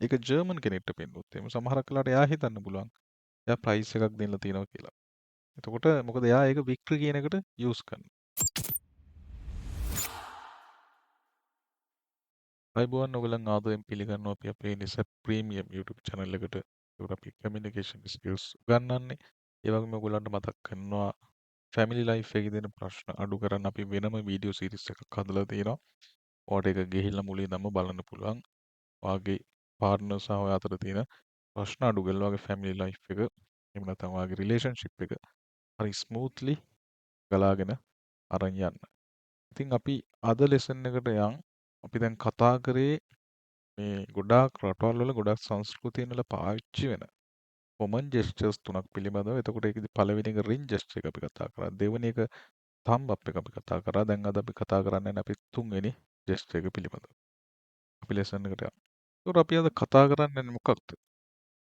ඒක ජර්මන් කෙනෙක්ට පෙන්නුවොත් එහෙම සමහරක් වෙලාවට එයා හිතන්න පුළුවන් එයා ප්‍රයිස් එකක් දෙන්න තියෙනවා කියලා. එතකොට මොකද එයා ඒක වික්ටරි කියන එකට යූස් කරනවා. අයිබෝන් ඔයගලන් ආදරෙන් පිළිගන්නවා අපි අපේ නිසත් ප්‍රීමියම් YouTube channel එකට. ඒකට අපි communication skills උගන්වන්නේ. ඒ වගේම ඔයගලන්ට මතක් කරනවා family life එකේ දෙන ප්‍රශ්න අඩු කරන්න අපි වෙනම වීඩියෝ සීරීස් එකක් හදලා තියෙනවා. ඔයාලට ඒක ගිහිල්ලා මුලින්දම බලන්න පුළුවන්. ඔයාගේ පාර්ට්නර් සහ ඔයා අතර තියෙන ප්‍රශ්න අඩු කරලා ඔයාගේ family life එක එහෙම නැත්නම් ඔයාගේ relationship එක හරි ස්මූත්ලි ගලාගෙන අරන් යන්න. ඉතින් අපි අද ලෙසන් එකට යන් අපි දැන් කතා කරේ මේ ගොඩාක් රටවල් වල ගොඩාක් සංස්කෘතියන් වල පාවිච්චි වෙන common gestures තුනක් පිළිබඳව. එතකොට ඒකෙදි පළවෙනි එක ring gesture එක අපි කතා කරා. දෙවෙනි එක thumb up එක අපි කතා කරා. දැන් අද අපි කතා කරන්නේ අපි තුන්වෙනි gesture එක පිළිබඳව. අපි ලෙසන් එකට යමු. ඒතකොට අපි අද කතා කරන්නේ මොකක්ද?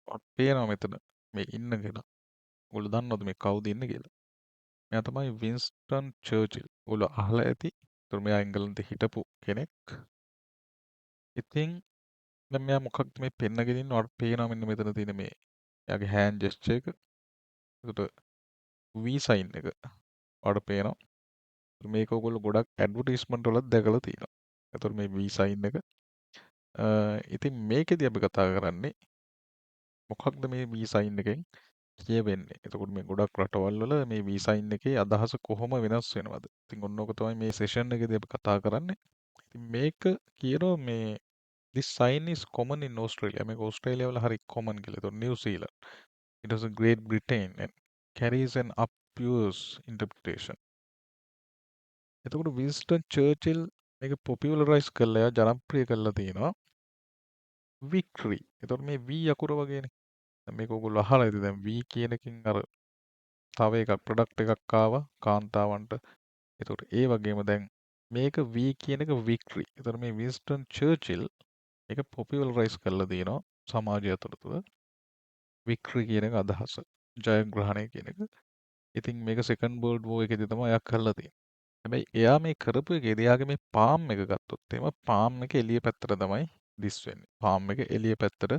අපට පේනවා මෙතන මේ ඉන්න කෙනා. ඔයගොල්ලෝ දන්නවද මේ කවුද ඉන්නේ කියලා? මෙයා තමයි වින්ස්ටන් චර්චිල්. ඔයගොල්ලෝ අහලා ඇති. ඒතකොට මෙයා එංගලන්තේ හිටපු කෙනෙක්. ඉතින් දැන් මෙයා මොකක්ද මේ පෙන්නගෙන ඉන්නේ? ඔයාලට පේනවා මෙන්න මෙතන තියෙන මේ එයාගේ හෑන්ඩ් ජෙස්චර් එක. එතකොට V sign එක. ඔයාලට පේනවා. මේක ඔයගොල්ලෝ ගොඩක් ඇඩ්වර්ටයිස්මන්ට් වලත් දැකලා තියෙනවා. එතකොට මේ V sign එක. ඉතින් මේකෙදි අපි කතා කරන්නේ මොකක්ද මේ V sign එකෙන් කියවෙන්නේ. එතකොට මේ ගොඩක් රටවල් වල මේ V sign එකේ අදහස කොහොම වෙනස් වෙනවද? ඉතින් ඔන්න ඔක තමයි මේ සෙෂන් එකේදී අපි කතා කරන්නේ. ඉතින් මේක කියනවා මේ this sign is common in Australia. මේක ඕස්ට්‍රේලියාව වල හරි common කියලා. එතකොට New Zealand. It was a Great Britain and carries an obvious interpretation. එතකොට වින්ස්ටන් චර්චිල් මේක පොපියුලරයිස් කළා ජනප්‍රිය කරලා තියෙනවා. victory. එතකොට මේ V අකුර වගේනේ. දැන් මේක ඔයගොල්ලෝ අහලා ඇති. දැන් V කියන එකකින් අර තව එකක් ප්‍රොඩක්ට් එකක් ආවා කාන්තාවන්ට. එතකොට ඒ වගේම දැන් මේක V කියන එක victory. එතකොට මේ වින්ස්ටන් චර්චිල් මේක පොපියුලරයිස් කරලා තියෙනවා සමාජය අතරතුර. victory කියන එක අදහස. ජයග්‍රහණය කියන එක. ඉතින් මේක සෙකන්ඩ් වර්ල්ඩ් වෝ එකේදී තමයි එයා කරලා තියෙන්නේ. හැබැයි එයා මේ කරපු එකේදී එයාගේ මේ පාම් එක ගත්තොත් එහෙම පාම් එක එළිය පැත්තට තමයි දිස් වෙන්නේ. පාම් එක එළිය පැත්තට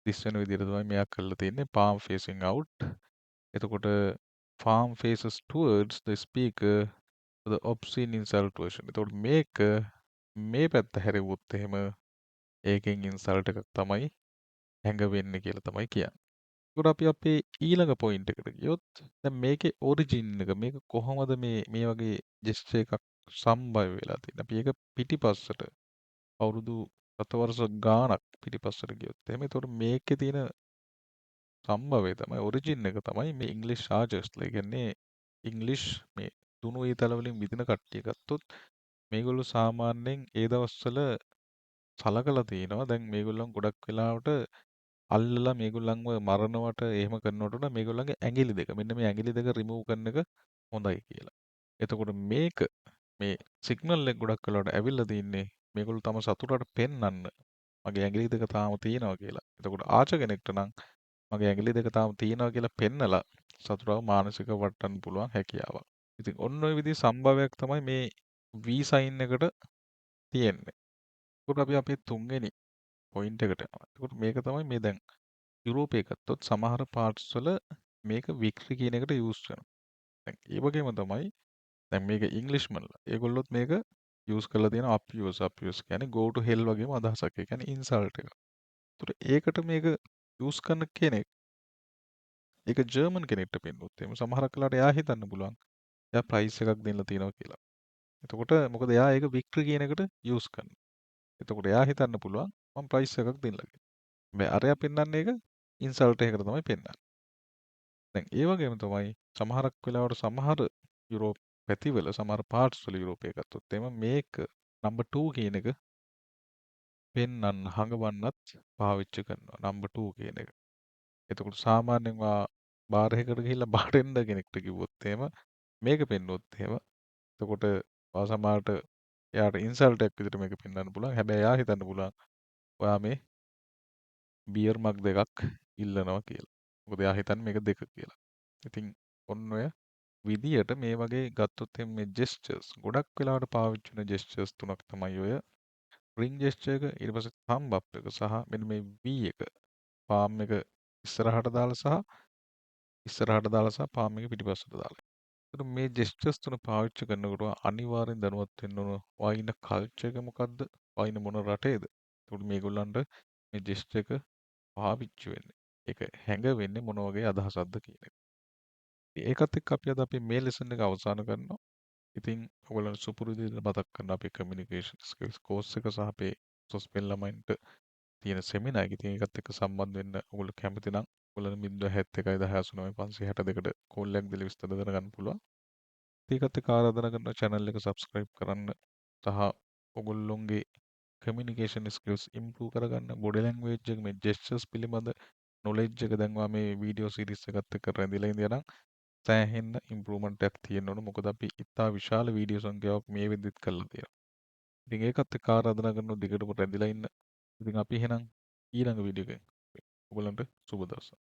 දිස් වෙන විදිහට තමයි මෙයා කරලා තියෙන්නේ. palm facing out. එතකොට palm faces towards the speaker for the obscene insult version. එතකොට මේක මේ පැත්ත හැරෙව්වොත් එහෙම ඒකෙන් ඉන්සල්ට් එකක් තමයි හැඟවෙන්නේ කියලා තමයි කියන්නේ. ඒකට අපි අපේ ඊළඟ පොයින්ට් එකට ගියොත් දැන් මේකේ ඔරිජින් එක මේක කොහොමද මේ වගේ ජෙස්චර් එකක් සම්භව වෙලා තියෙන්නේ. අපි ඒක පිටිපස්සට අවුරුදු ගතවර්ෂ ගාණක් පිටිපස්සට ගියොත් එහෙම ඒතකොට මේකේ තියෙන සම්භවය තමයි ඔරිජින් එක තමයි මේ ඉංග්‍රීසි ආර්චර්ස්ලා. ඒ කියන්නේ ඉංග්‍රීසි මේ දුනු ඊතල වලින් විදින කට්ටිය ගත්තොත් මේගොල්ලෝ සාමාන්‍යයෙන් ඒ දවස්වල සලකලා තියෙනවා. දැන් මේගොල්ලන් ගොඩක් වෙලාවට අල්ලලා මේගොල්ලන්ව මරනවට එහෙම කරනවට වඩා මේගොල්ලන්ගේ ඇඟිලි දෙක මෙන්න මේ ඇඟිලි දෙක රිමූව් කරන එක හොඳයි කියලා. එතකොට මේක මේ සිග්නල් එක ගොඩක් වෙලාවට ඇවිල්ලා තින්නේ මේගොල්ලෝ තම සතුටට පෙන්වන්න මගේ ඇඟිලි දෙක තාම තියෙනවා කියලා. එතකොට ආච කෙනෙක්ට නම් මගේ ඇඟිලි දෙක තාම තියෙනවා කියලා පෙන්නලා සතුටව මානසික වටන්න පුළුවන් හැකියාවක්. ඉතින් ඔන්න ඔය විදිහේ සම්භවයක් තමයි මේ V sign එකට තියෙන්නේ. ඒකට අපි අපේ තුන්වෙනි පොයින්ට් එකට යනවා. ඒකට මේක තමයි මේ දැන් යුරෝපයේ ගත්තොත් සමහර පාර්ට්ස් වල මේක වික්ටරි කියන එකට යූස් වෙනවා. දැන් ඒ වගේම තමයි දැන් මේක ඉංග්‍රීසිමන්ලා. ඒගොල්ලොත් මේක යූස් කරලා තියෙනවා අප්යූස් කියන්නේ go to hell වගේම අදහසක්. ඒ කියන්නේ ඉන්සල්ට් එක. ඒතර ඒකට මේක යූස් කරන කෙනෙක් ඒක ජර්මන් කෙනෙක්ට පෙන්නුවොත් එහෙම සමහරක් වෙලාවට එයා හිතන්න පුළුවන් එයා ප්‍රයිස් එකක් දෙන්න තියෙනවා කියලා. එතකොට මොකද එයා ඒක වික්ටරි කියන එකට යූස් කරනවා. එතකොට එයා හිතන්න පුළුවන් මම ප්‍රයිස් එකක් දෙන්න කියලා. හැබැයි අරයා පෙන්වන්නේ ඒක ඉන්සල්ට් එකකට තමයි පෙන්වන්නේ. දැන් ඒ වගේම තමයි සමහරක් වෙලාවට සමහර යුරෝප පැතිවල සමහර පාර්ට්ස් වල යුරෝපය ගත්තොත් එහෙම මේක නම්බර් 2 කියන එක පෙන්වන්න හඟවන්නත් පාවිච්චි කරනවා නම්බර් 2 කියන එක. එතකොට සාමාන්‍යයෙන් බාර් එකකට ගිහිල්ලා බාරෙන්ඩර් කෙනෙක්ට කිව්වොත් එහෙම මේක පෙන්නුවොත් එහෙම එතකොට සමහරට එයාට ඉන්සල්ට් එකක් විදිහට මේක පෙන්වන්න පුළුවන්. හැබැයි එයා හිතන්න පුළුවන් ඔයා මේ බියර් මග් දෙකක් ඉල්ලනවා කියලා. මොකද එයා හිතන්නේ මේක දෙක කියලා. ඉතින් ඔන්න ඔය විදියට මේ වගේ ගත්තොත් එහෙනම් මේ ජෙස්චර්ස් ගොඩක් වෙලාවට පාවිච්චි වෙන ජෙස්චර්ස් තුනක් තමයි ඔය රින් ජෙස්චර් එක, ඊට පස්සේ thumb up එක සහ මෙන්න මේ V එක palm එක ඉස්සරහට දාලා palm එක පිටිපස්සට දාලා. එතකොට මේ ජෙස්චර්ස් තුන පාවිච්චි කරනකොට අනිවාර්යෙන් දැනුවත් වෙන්න ඕන ඔයා ඉන්න කල්චර් එක මොකද්ද? ඔයා ඉන්න මොන රටේද? එතකොට මේගොල්ලන්ට මේ ජෙස්චර් එක පාවිච්චි වෙන්නේ. ඒක හැඟවෙන්නේ මොන වගේ අදහසක්ද කියන එක. ඒකත් එක්ක අපි අද අපේ මේ ලෙසන් එක අවසන් කරනවා. ඉතින් ඔයගොල්ලන්ට සුපුරුදු විදිහට මතක් කරන අපේ කමියුනිකේෂන් ස්කිල්ස් කෝස් එක සහ අපේ සොස්පෙන් ළමයින්ට තියෙන සෙමිනාර් එක. ඉතින් ඒකත් එක්ක සම්බන්ධ වෙන්න ඔයගොල්ලෝ කැමති නම් ඔයගොල්ලෝ 071 189 562ට කෝල් එකක් දීලා විස්තර දැනගන්න පුළුවන්. ඒකත් එක්ක ආරාධනා කරනවා channel එක subscribe කරන්න සහ ඔයගොල්ලොන්ගේ කමියුනිකේෂන් ස්කිල්ස් ඉම්ප්‍රූව් කරගන්න බොඩි ලැන්ග්වේජ් එක මේ ජෙස්චර්ස් පිළිබඳ නොලෙජ් එක දැන් ඔයා මේ වීඩියෝ සීරීස් එකත් එක්ක රැඳිලා ඉඳලා නම් සෑහෙන්න ඉම්ප්‍රූව්මන්ට් එකක් තියෙන්න ඕන. මොකද අපි ඉතා විශාල වීඩියෝ සංඛ්‍යාවක් මේ වෙද්දිත් කරලා තියෙනවා. ඉතින් ඒකත් එක්ක ආරාධනා කරනවා දිගටම රැඳිලා ඉන්න. ඉතින් අපි එහෙනම් ඊළඟ වීඩියෝ එකෙන් ඔයගොල්ලන්ට සුබ දවසක්.